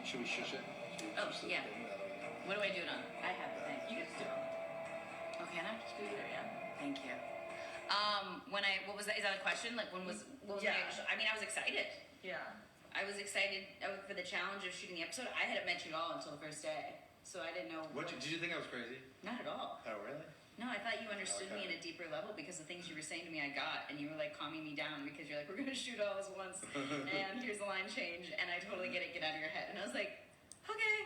Should we shush it? Should we Oh, shush the yeah. thing? What do I do it on? I have the thing. You can just do it. Oh, can I? Just do it there, yeah. Thank you. What was that? Is that a question? Like, what was Yeah. I was excited. Yeah. I was excited for the challenge of shooting the episode. I hadn't met you at all until the first day, so I didn't know. What did you think I was crazy? Not at all. Oh, really? No, I thought you understood Okay. me in a deeper level because the things you were saying to me I got, and you were like calming me down because you're like, we're gonna shoot all this once, and here's the line change, and I totally get it, get out of your head. And I was like, okay.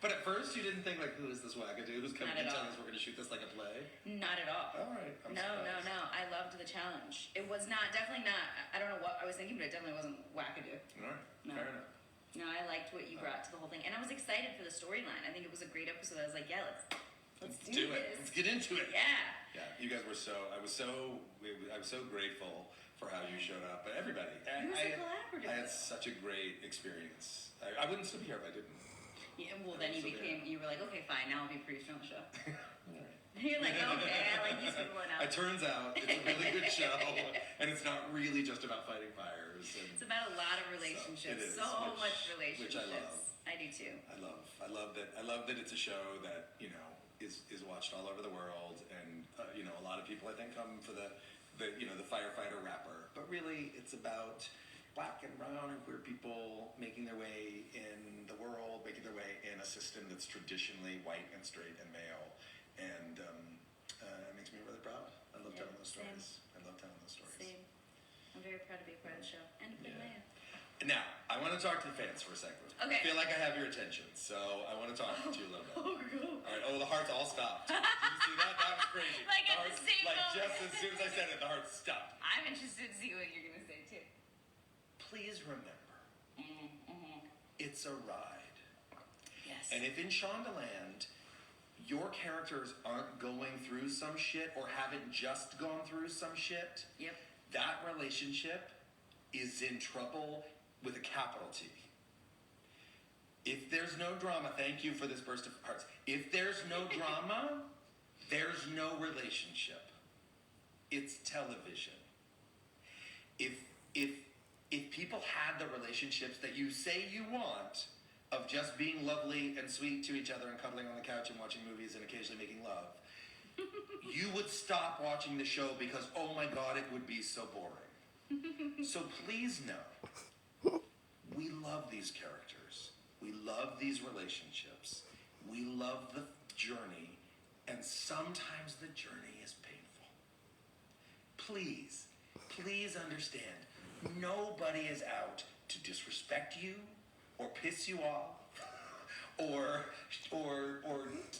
But at first you didn't think like, who is this wackadoo who's coming Not and at telling all. us we're going to shoot this like a play? Not at all. All right. I'm No. surprised. I loved the challenge. It was definitely not, I don't know what I was thinking, but it definitely wasn't wackadoo. All right. No. Fair enough. No, I liked what you brought to the whole thing. And I was excited for the storyline. I think it was a great episode. I was like, yeah, let's do it. this. Let's get into it. Yeah. Yeah, you guys were I was so grateful for how you showed up. But everybody, It was so collaborative. I had such a great experience. I wouldn't still be here if I didn't. Yeah, well, then you were like, okay, fine, now I'll be a producer on the show. All right. You're like, okay, I like these people now. It turns out it's a really good show, and it's not really just about fighting fires. And It's about a lot of relationships. it is, Much relationships. which I love. I do too. I love that it's a show that is watched all over the world, and a lot of people I think come for the firefighter rapper, but really it's about black and brown and queer people making their way in the world, making their way in a system that's traditionally white and straight and male, and it makes me really proud. I love telling those stories. I love telling those stories. Same. I'm very proud to be a part of the show and a big man. Now, I want to talk to the fans for a second. Okay. I feel like I have your attention, so I want to talk to you a little bit. Oh, cool. All right. Oh, the hearts all stopped. Did you see that? That was crazy. Like the at the hearts, same like moment. just as soon as I said it, the hearts stopped. I'm interested to see what you're going to say too. Please remember, Mm-hmm. it's a ride. Yes. And if in Shondaland, your characters aren't going through some shit or haven't just gone through some shit, Yep. that relationship is in trouble with a capital T. If there's no drama, thank you for this burst of hearts. If there's no drama, there's no relationship. It's television. If people had the relationships that you say you want, of just being lovely and sweet to each other and cuddling on the couch and watching movies and occasionally making love, you would stop watching the show because, oh my God, it would be so boring. So please know, we love these characters. We love these relationships. We love the journey, and sometimes the journey is painful. Please understand, nobody is out to disrespect you or piss you off or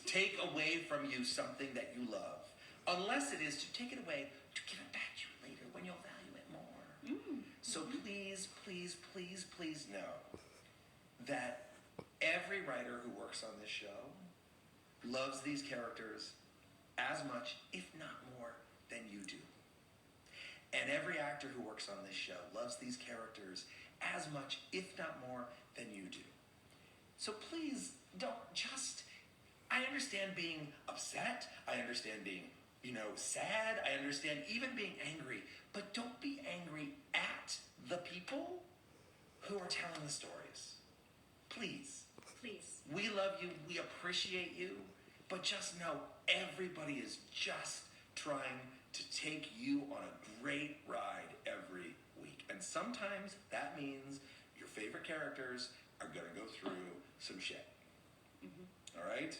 take away from you something that you love, unless it is to take it away to give it back to you later when you'll value it more. So please know that every writer who works on this show loves these characters as much, if not more, than you do. And every actor who works on this show loves these characters as much, if not more, than you do. So please don't just... I understand being upset. I understand being, sad. I understand even being angry. But don't be angry at the people who are telling the stories. Please. Please. We love you. We appreciate you. But just know, everybody is just trying to take you on a great ride every week. And sometimes that means your favorite characters are going to go through some shit. All right?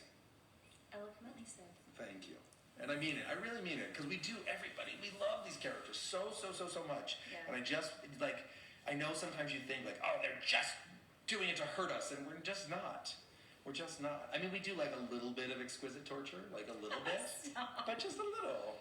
Eloquently said. Thank you. And I mean it. I really mean it. Because we do, everybody. We love these characters so much. Yeah. And I know sometimes you think oh, they're just doing it to hurt us. And we're just not. We're just not. I mean, we do a little bit of exquisite torture. A little bit. Stop. But just a little.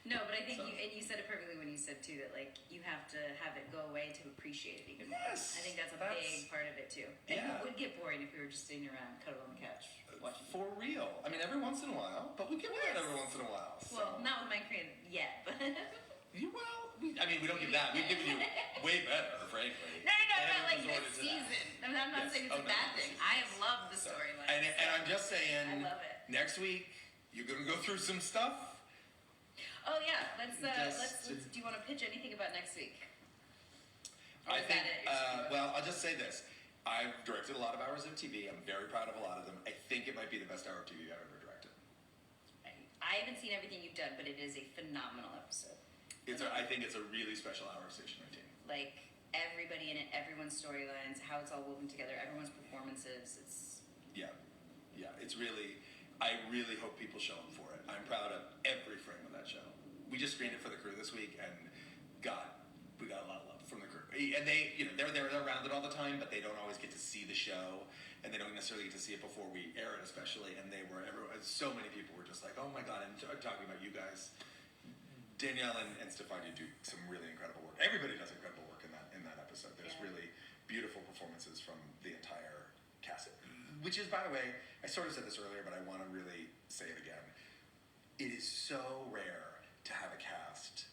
No, but I think you said it perfectly when you said too that you have to have it go away to appreciate it even more. Yes, I think that's a big part of it too. And Yeah. it would get boring if we were just sitting around cuddled on the couch watching. For real. I mean, every once in a while. But we give it out every once in a while. So. Well, not with my Korean yet, but We don't give that. We've given you way better, frankly. No, not And this resorted to that. season. I'm not Yes. saying it's Oh, a no, bad this thing. season. I have loved the So, storyline. and I'm just saying, I love it. next week, you're going to go through some stuff. Oh yeah, let's Just to- do you want to pitch anything about next week? I think, I'll just say this. I've directed a lot of hours of TV. I'm very proud of a lot of them. I think it might be the best hour of TV I've ever directed. I haven't seen everything you've done, but it is a phenomenal episode. I think it's a really special hour of Station 19. Like, everybody in it, everyone's storylines, how it's all woven together, everyone's performances. It's Yeah, it's really, I really hope people show up for it. I'm proud of every frame of that show. We just screened it for the crew this week, and we got a lot of love from the crew. And they, they're around it all the time, but they don't always get to see the show, and they don't necessarily get to see it before we air it, especially. And so many people were just like, oh my God, I'm talking about you guys. Danielle and Stefania do some really incredible work. Everybody does incredible work in that episode. There's really beautiful performances from the entire cast. Which is, by the way, I sort of said this earlier, but I want to really say it again. It is so rare to have a cast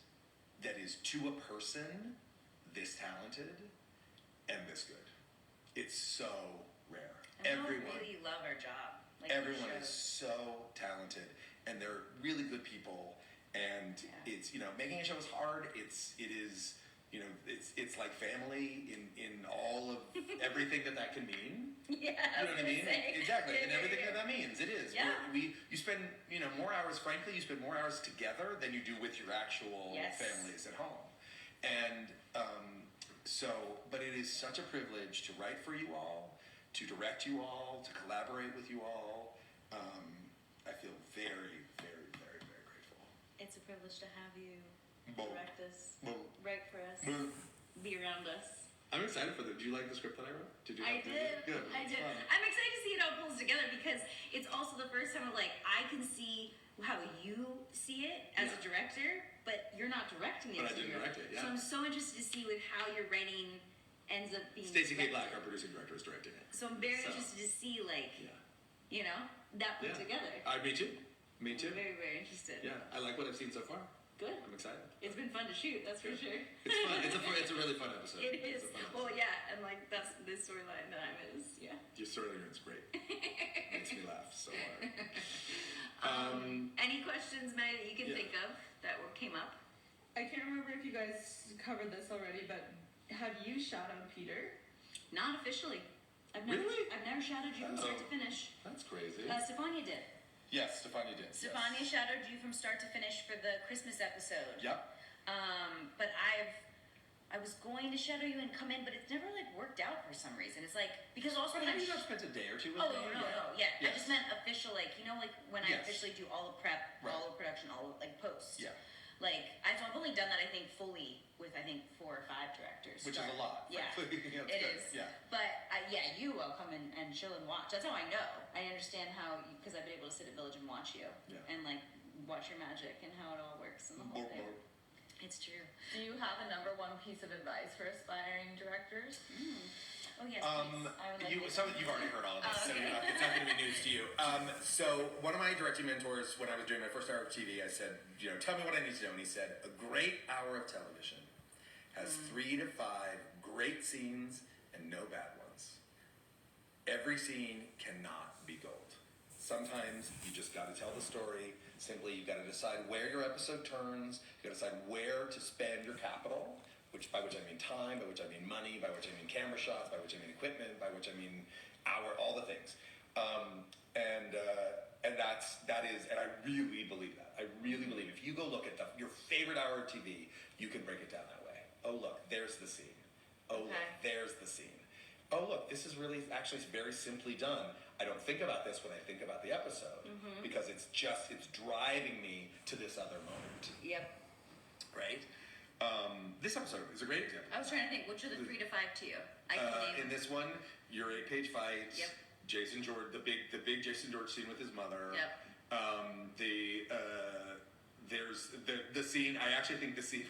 that is, to a person, this talented and this good. It's so rare. And we really love our job. Like, everyone is so talented, and they're really good people. And it's, making a show is hard. It is, it's like family in all of everything that can mean. Yeah. You know what I mean? Exactly. And everything that means. It is. Yeah. You spend, more hours, frankly, you spend more hours together than you do with your actual families at home. And but it is such a privilege to write for you all, to direct you all, to collaborate with you all. I feel very, very, very, very grateful. It's a privilege to have you Boom. direct us, Boom. write for us, Boom. be around us. I'm excited for that. Did you like the script that I wrote? I did. Good. I did. Fun. I'm excited to see it all pulls together because it's also the first time I can see how you see it as a director, but you're not directing it. But I didn't direct it. Yeah. So I'm so interested to see with how your writing ends up being. Stacey K. Black, our producing director, is directing it. So I'm very interested to see that put together. Me too. Me too. I'm very, very interested. Yeah, I like what I've seen so far. Good. I'm excited. It's been fun to shoot, that's for sure. It's fun. It's a really fun episode. It is. Well, episode. yeah, and that's the storyline that I'm in. Your storyline's great. Makes me laugh so hard. Any questions, May, that you can think of that came up? I can't remember if you guys covered this already, but have you shadowed Peter? Not officially. I've never shadowed you from start to finish. That's crazy. Stefania did. Yes, Stefania did. Stefania shadowed you from start to finish for the Christmas episode. Yep. But I was going to shadow you and come in, but it's never worked out for some reason. It's because also Have you not spent a day or two with me? No. Yeah. Yes. I just meant official, when I officially do all the prep, Right. all the production, all of posts. Yeah. I've only done that fully with 4 or 5 directors. Which is a lot. Yeah. Yeah, It is. Yeah. But I'll come and chill and watch. That's how I know. I understand how, because I've been able to sit at Village and watch you. Yeah. And watch your magic and how it all works and the whole thing. It's true. Do you have a number one piece of advice for aspiring directors? Oh yes, please. I would like You've already heard all of this, so it's not going to be news to you. So one of my directing mentors, when I was doing my first hour of TV, I said, tell me what I need to know, and he said, a great hour of television has 3 to 5 great scenes and no bad ones. Every scene cannot be gold. Sometimes you just got to tell the story. Simply, you got to decide where your episode turns. You got to decide where to spend your capital, by which I mean time, by which I mean money, by which I mean camera shots, by which I mean equipment, by which I mean all the things. And that is, and I really believe that. I really believe if you go look at your favorite hour of TV, you can break it down that way. Oh look, there's the scene. Oh look, there's the scene. Oh look, this is really actually very simply done. I don't think about this when I think about the episode because it's driving me to this other moment. Yep. Right? This episode is a great example. I was trying to think, which are the 3 to 5 to you? I can name in this one, your 8-page fight. Yep. Jason George, the big Jason George scene with his mother. Yep. There's the scene. I actually think the scene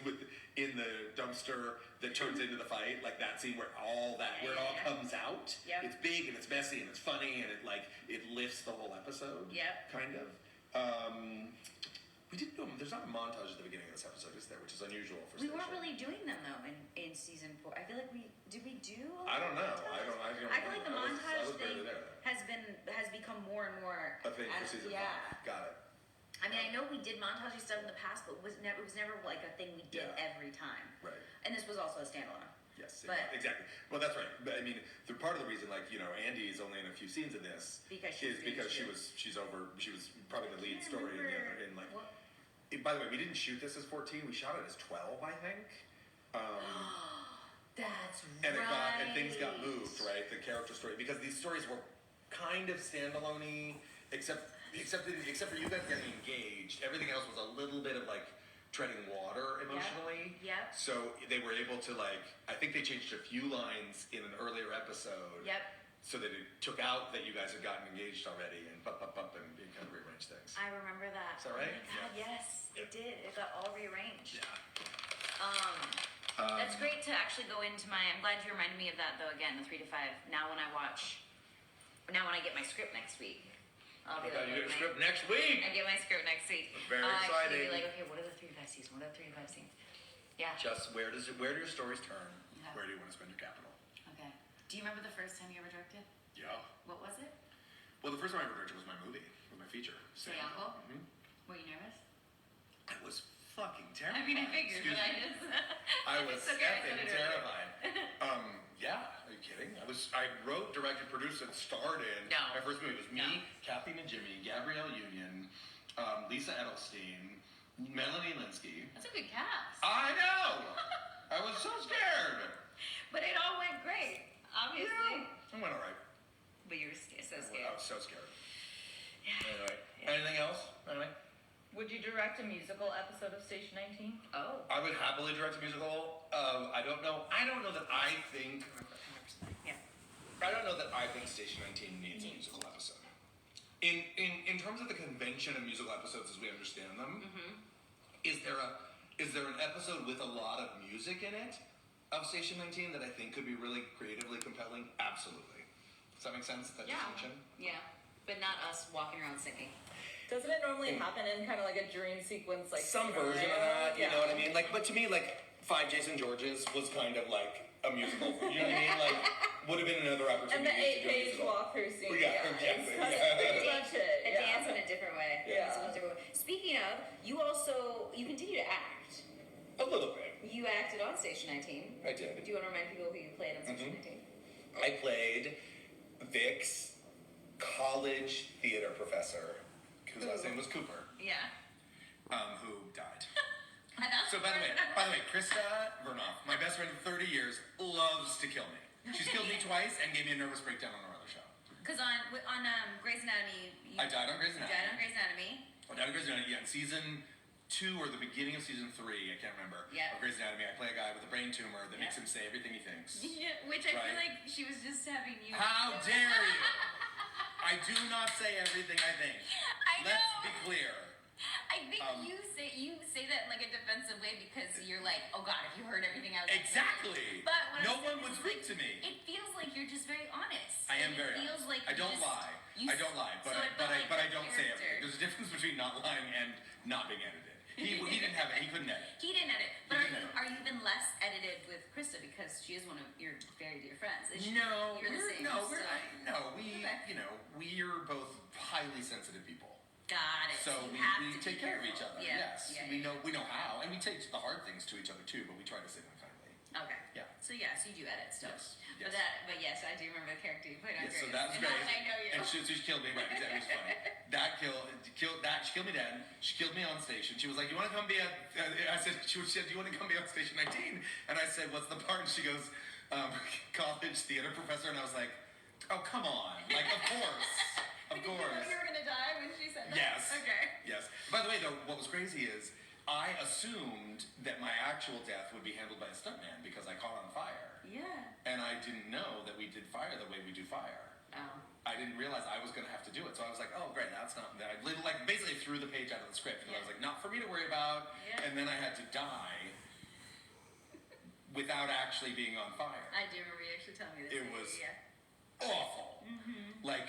in the dumpster that turns into the fight, that scene where it all comes out. Yep. It's big and it's messy and it's funny and it lifts the whole episode. Yep. Kind of. We didn't do them. There's not a montage at the beginning of this episode, is there? Which is unusual for We Station. weren't really doing them though in season 4. I feel like did we do? I don't know. I don't I feel like the montage thing has become more and more a thing for season 5. Got it. I mean, I know we did montage stuff in the past, but it was never a thing we did every time. Right. And this was also a standalone. Yes, But- exactly. Well, that's right. But I mean, part of the reason, like, Andy is only in a few scenes of this Because is because she was probably the lead story in like. By the way, we didn't shoot this as 14. We shot it as 12, I think. That's And right. and things got moved, right? The character story, because these stories were kind of standalone-y, except for you guys getting engaged. Everything else was a little bit of like treading water emotionally. Yep. So they were able to I think they changed a few lines in an earlier episode. Yep. So that it took out that you guys had gotten engaged already and and kind of rearranged things. I remember that. Is that right? Oh my God, yes, it did. It got all rearranged. Yeah. That's great to actually go into I'm glad you reminded me of that though. Again, the 3 to 5. Now when I get my script next week, I'll be like, You get a script next week. I get my script next week. Very exciting. Be like, okay, what are the 3 to 5 scenes? What are the 3 to 5 scenes? Yeah. Just where do your stories turn? Yeah. Where do you want to spend your capital? Okay. Do you remember the first time you ever directed? Yeah. What was it? Well, the first time I ever directed was my movie, my feature. Say Uncle? Mhm. Were you nervous? I was fucking terrified. I mean, I figured, Excuse but me. I just. I was It's okay, I effing said it earlier. terrified. Yeah, are you kidding? I wrote, directed, produced, and starred in. No. My first movie was me, No. Kathy and Jimmy, Gabrielle Union, Lisa Edelstein, Melanie Linsky. That's a good cast. I know! I was so scared! But it all went great, obviously. Yeah, I went alright. But you were so I scared. was so scared. Yeah. Anyway, Yeah. anything else? Anyway? Would you direct a musical episode of Station 19? Oh. I would happily direct a musical. I don't know that I think 100%. Yeah. I don't know that I think Station 19 needs a musical episode. In terms of the convention of musical episodes as we understand them, is there an episode with a lot of music in it of Station 19 that I think could be really creatively compelling? Absolutely. Does that make sense? That Yeah. distinction? Yeah. But not us walking around singing. Doesn't it normally happen in kind of like a dream sequence, like Some version of that, you know what I mean? But to me, 5 Jason Georges was kind of like a musical. You know what I mean? Would have been another opportunity. And the to do a 8-page musical. walkthrough scene. Well, yeah, It's exactly. kind of Yeah. pretty much it. A Yeah. dance in a different way. Yeah. It's a different way. Speaking of, you continue to act. A little bit. You acted on Station 19. I did. Do you want to remind people who you played on Station 19? I played Vic's college theater professor, whose last name was Cooper, Yeah. who died. And that's So by the way, Krista Vernoff, my best friend of 30 years, loves to kill me. She's killed me twice and gave me a nervous breakdown on our other show. Because on Grey's Anatomy, I died on Grey's you Anatomy. died on Grey's Anatomy. I died on Grey's Anatomy, yeah, in season 2 or the beginning of season 3, I can't remember. Yeah. Of Grey's Anatomy, I play a guy with a brain tumor that makes Yeah. him say everything he thinks. Yeah, which I feel Right. like she was just having you. How dare you! I do not say everything I think. I know. Let's be clear. I think you say that in like a defensive way because you're like, oh God, if you heard everything I was saying. Exactly. But what No I'm one saying would is, speak like, to me. It feels like you're just very honest. I am And very It feels honest. like I don't lie. I don't lie, but so I, it but felt I, like but I the don't say character. everything. There's a difference between not lying and not being edited. He didn't have it. He couldn't edit. He didn't edit. But He didn't edit. are you even less edited with Krista because she is one of your very dear friends? Is she- No, you're the we're, same. no, so- we, Okay. we're both highly sensitive people. Got it. So you have we to take be care of careful. each other. Yeah. Yes, Yeah, we yeah. know how, and we take the hard things to each other too. But we try to say them kindly. Okay. Yeah. So yes, you do edit still. Yes, But yes. but yes, I do remember the character you played on Yes, so Grey's. that's And great. now that I know you. And she killed me. Right, exactly. It was funny. She killed me then. She killed me on station. She was like, "You want to come be at?" I said, "Do you want to come be on Station 19?" And I said, "What's the part?" And she goes, "College theater professor." And I was like, "Oh, come on! Like, of course, of Did you know course." you were gonna die when she said that? Yes. Okay. Yes. By the way, though, what was crazy is I assumed that my actual death would be handled by a stuntman because I caught on fire, Yeah. and I didn't know that we did fire the way we do fire. Oh. I didn't realize I was going to have to do it, so I was like, "Oh, great, that's not." I like basically threw the page out of the script, and I was Yeah. like, "Not for me to worry about." Yeah. And then I had to die without actually being on fire. I do remember you actually telling me this. It was Yeah. awful. Like,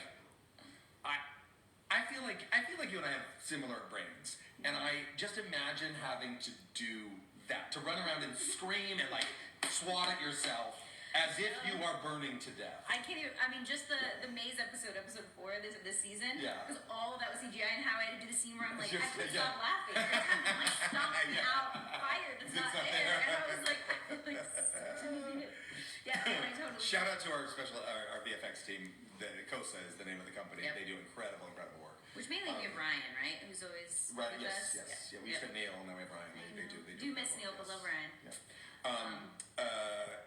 I feel like you and I have similar brains, and I just imagine having to do that, to run around and scream and like swat at yourself as if you are burning to death. I can't even. I mean, just the Maze episode 4 of this season. Yeah. Because all of that was CGI, and how I had to do the scene where I'm like, I Just- couldn't yeah. stop laughing. Every time I'm like stomping Yeah. out fire that's It's not not there, there. and I was like, Yeah, and I totally. Shout out to our VFX team. The COSA is the name of the company. Yep. They do incredible work. Which mainly we have Ryan, right? Who's always Right. with Yes. us. Yes. Yeah. We used to have Neil, and then we have Ryan. They do. Do miss Neil, incredible, but love yes. Ryan. Yeah.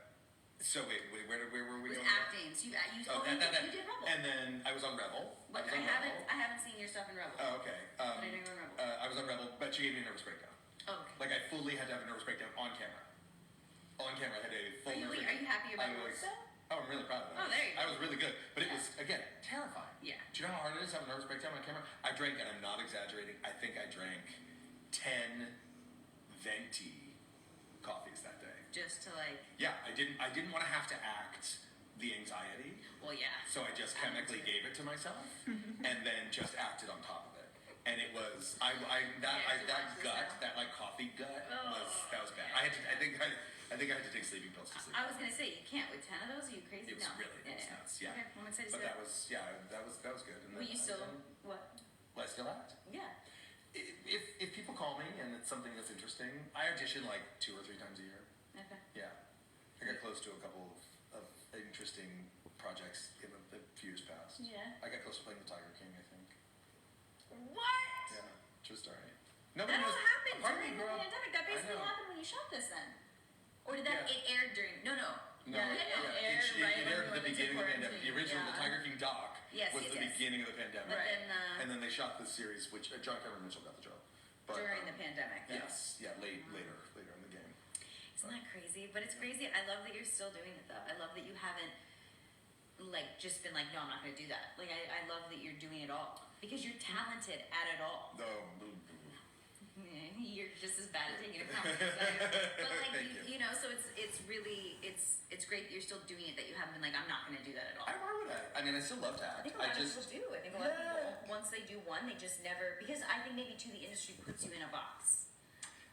So wait, where were we With going? acting, so you did Rebel. And then I was on Rebel. But I haven't seen your stuff in Rebel. Oh, okay. But I didn't go in Rebel. I was on Rebel, but she gave me a nervous breakdown. Oh, okay. Like I fully had to have a nervous breakdown on camera. On camera, I had a full nervous breakdown. Are you happy about your work was- though? Oh, I'm really proud of that. Oh, there you go. I was really good, but it was again terrifying. Yeah. Do you know how hard it is to have a nervous breakdown on camera? I drank, and I'm not exaggerating. I think I drank 10 venti coffees that day. Just to like. Yeah, I didn't want to have to act the anxiety, Well, yeah. so I just chemically gave it to myself, and then just acted on top of it. And it was that gut, that like coffee gut was bad. I think I had to take sleeping pills to sleep. I was gonna say you can't with 10 of those. Are you crazy? It was no. really nuts. Yeah. Okay, well, I'm excited to But see that was good. And Will you still what? Will I still act? Yeah. If people call me and it's something that's interesting, I audition like 2 or 3 times a year. Okay. Yeah, I got close to a couple of interesting projects in the few years past. Yeah. I got close to playing the Tiger King, I think. What? Yeah, true story. That all happened during the girl. pandemic. That basically I know. happened when you shot this then. Or did that it aired during? No. No, Yeah, it aired aired right at when the we went beginning of the into pandemic. The quarantine, original, the yeah. Tiger King doc Yes, was yes, the yes. beginning of the pandemic. But then And then they shot the series, which John Cameron Mitchell got the job. But, during the pandemic. Yes, yeah, later in the game. Isn't that crazy? But it's crazy. I love that you're still doing it though. I love that you haven't like just been like, no, I'm not gonna do that. Like I love that you're doing it all because you're talented at it all. You're just as bad at taking a compliment as I am. But like Thank you know, so it's really it's great that you're still doing it. That you haven't been like, I'm not gonna do that at all. Why would I? I mean, I still love to I act. think a lot of people do. I think a lot of people, once they do one, they just never, because I think maybe too the industry puts you in a box.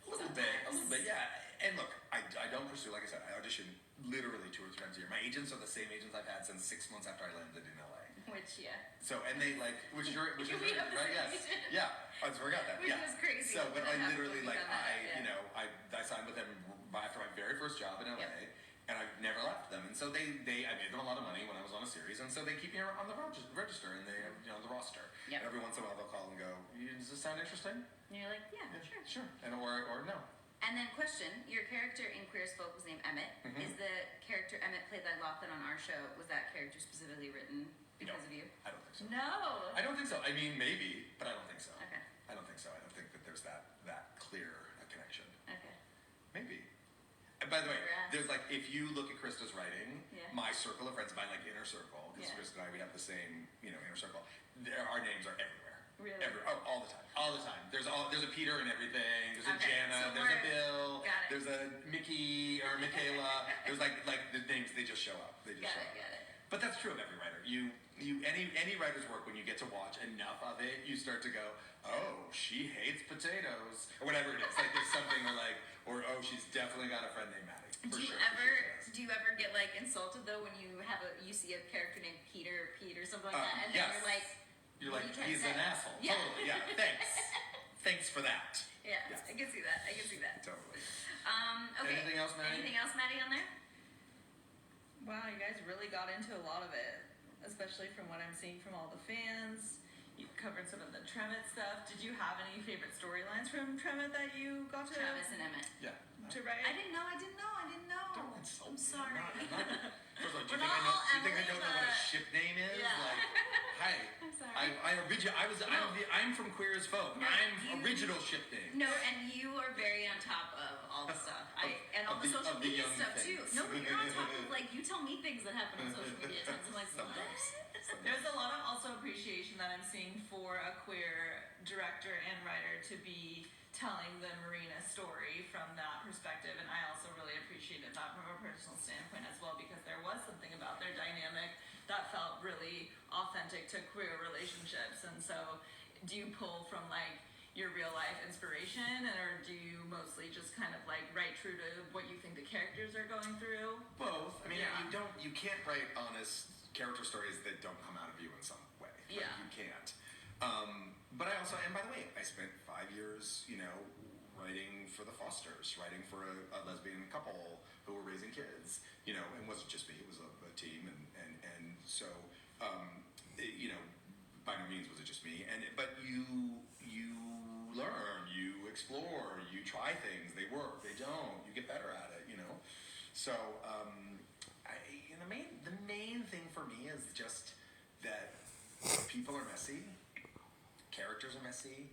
A little bit, yeah. And look, I don't pursue, like I said, I audition literally 2 or 3 times a year. My agents are the same agents I've had since 6 months after I landed in LA. Which, yeah. So, and they like, which is We have the right? same Yes. agent. Yeah. Oh, so we got that. Which Yeah. was crazy. So, but I literally like, Yeah. I signed with them after my very first job in LA. Yep. And I've never left them, and so I made them a lot of money when I was on a series, and so they keep me on the register and the roster. Yep. Every once in a while they'll call and go, "Does this sound interesting?" And you're like, yeah, sure. And or no. And then question, your character in Queer as Folk was named Emmett. Mhm. Is the character Emmett played by Lachlan on our show, was that character specifically written because of you? I don't think so. No. I don't think so. I mean, maybe, but I don't think so. Okay. I don't think so. I don't think that there's that clear a connection. Okay. Maybe. And by the way, Congrats. there's like, if you look at Krista's writing, Yeah. my circle of friends, my like inner circle, because Yeah. Krista and I, we have the same, inner circle. Our names are everywhere. Really? All the time. All the time. There's a Peter in everything. There's a Okay, Jana. so There's a we're- Bill. got it. There's a Mickey or Michaela. There's like the names. They just show up. They just show up. Got it. But that's true of every writer. Any writer's work, when you get to watch enough of it, you start to go, oh, she hates potatoes, or whatever it is. Like there's something or oh, she's definitely got a friend named Maddie. For Do sure. you ever get like insulted though when you see a character named Peter or Pete or something like that, and yes. then you're like, You're what like, are you trying to he's say? an asshole. Yeah. Totally. Yeah. Thanks. Thanks for that. Yeah, Yes. I can see that. Totally. Okay. Anything else, Maddie? Anything else, Maddie, on there? Wow, you guys really got into a lot of it, especially from what I'm seeing from all the fans. You've covered some of the Tremit stuff. Did you have any favorite storylines from Tremit that you got to Travis and Emmett. Yeah. to write? I didn't know. Don't insult I'm me. sorry. I'm not. First of all, do We're you think not all do you think I Emily, don't know what a but- ship name is? Yeah. Like, hi. I'm sorry. I'm from Queer as Folk. No, I'm you- original ship name. No, and you are very on top of all the stuff. And all Of the the- social of the media young stuff too. things. No, but you're on top of like you tell me things that happen on social media. Sometimes I'm like, Sometimes. what? There's a lot of also appreciation that I'm seeing for a queer director and writer to be telling the Marina story from that perspective, and I also really appreciated that from a personal standpoint as well, because there was something about their dynamic that felt really authentic to queer relationships. And so do you pull from like your real life inspiration, or do you mostly just kind of like write true to what you think the characters are going through? Both. I mean, Yeah. you can't write honest character stories that don't come out of you in some way. Like, Yeah. you can't. But I also, and by the way, I spent 5 years, writing for the Fosters, writing for a lesbian couple who were raising kids, you know, and it wasn't just me, it was a team, and so, you know, by no means was it just me, but you learn, you explore, you try things, they work, they don't, you get better at it, you know, so, the main thing for me is just that people are messy, characters are messy,